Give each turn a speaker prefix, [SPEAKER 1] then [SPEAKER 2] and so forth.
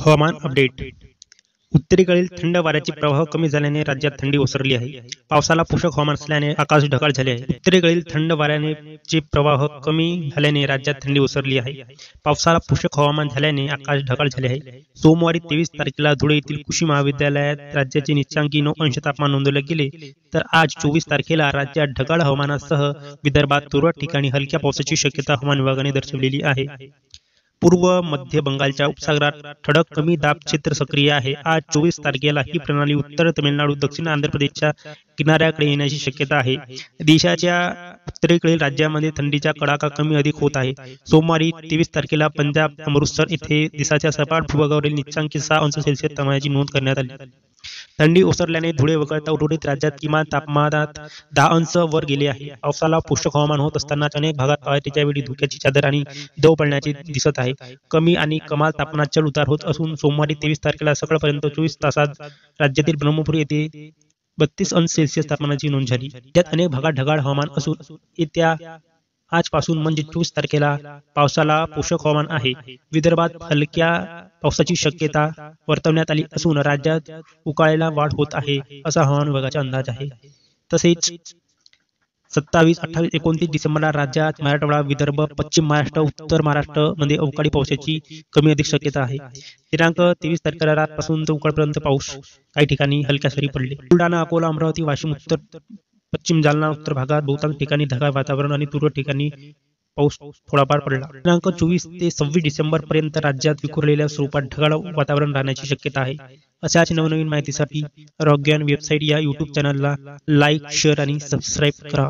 [SPEAKER 1] हवामान अपडेट. उत्तरेकडील थंड वाऱ्याचे प्रवाह कमी झाल्याने राज्यात थंडी ओसरली आहे. पावसाला पोषक हवामान असल्याने आकाश ढगाळ झाले आहे. उत्तरेकडील थंड वाऱ्याचे प्रवाह कमी झाल्याने राज्यात थंडी ओसरली आहे. पावसाला पोषक हवामान झाल्याने आकाश ढगाळ झाले आहे. सोमवारी 23 तारखेला धुळे येथील कृषी महाविद्यालयात राज्याचे नीचांकी 9 अंश तापमान नोंदवले गेले, तर आज 24 तारखेला राज्यात ढगाळ हवामानासह विदर्भात तुरळक ठिकाणी हलक्या पावसाची शक्यता हवामान विभागाने दर्शवलेली आहे. पूर्व मध्य बंगालच्या उपसागरात ठळक कमी दाब क्षेत्र सक्रिय आहे. आज 24 तारखेला ही प्रणाली उत्तर तामिळनाडू, दक्षिण आंध्र प्रदेशच्या किनाऱ्याकडे येण्याची शक्यता आहे. देशाच्या उत्तरेकडील राज्यांमध्ये थंडीचा कडाका कमी अधिक होत आहे. सोमवारी 23 तारखेला पंजाब अमृतसर येथे देशाच्या सपाट भूभागावरील नीचांकी 6 अंश सेल्सिअस तापमानाची नोंद करण्यात आली. थंडी ओसरल्याने धुळे वगळता उर्वरित राज्यात किमान तापमानात 10 अंश वर गेले आहे. पावसाला पोषक हवामान होत असतानाच अनेक भागात पहाटेच्या वेळी धुक्याची चादर आणि दव पडण्याचे दिसत आहे. कमी आणि कमाल तापमानात चढ उतार होत असून सोमवारी 23 तारखेला सकाळपर्यंत 24 तासात राज्यातील ब्रह्मपूर येथे 32 अंश सेल्सिअस तापमानाची नोंद झाली. त्यात अनेक भागात ढगाळ हवामान असून येत्या आजपासून म्हणजे 24 तारखेला पावसाला पोषक हवामान आहे. विदर्भात हलक्या पावसाची शक्यता वर्तवण्यात आली असून राज्यात उकाळीला वाढ होत आहे, असा हवामान विभागाचा अंदाज आहे. तसेच 27, 28, 29 डिसेंबरला राज्यात मराठवाडा, विदर्भ, पश्चिम महाराष्ट्र, उत्तर महाराष्ट्र मध्ये अवकाळी पावसाची कमी अधिक शक्यता आहे. दिनांक 23 तारखेला रातपासून तर उकाळपर्यंत पाऊस काही ठिकाणी हलक्या सरी पडले. बुलढाणा, अकोला, अमरावती, वाशिम, उत्तर पश्चिम जालना, उत्तर भागात बहुतांश ठिकाणी ढगाळ वातावरण आणि तुरळक ठिकाणी पाऊस थोडाफार पडला. दिनांक 24 ते 26 डिसेंबर पर्यंत राज्यात विखुरलेल्या स्वरूपात ढगाळ वातावरण राहण्याची शक्यता आहे. अशाच नवनवीन माहितीसाठी आरोग्य वेबसाईट या YouTube चॅनलला लाईक, शेअर आणि सबस्क्राईब करा.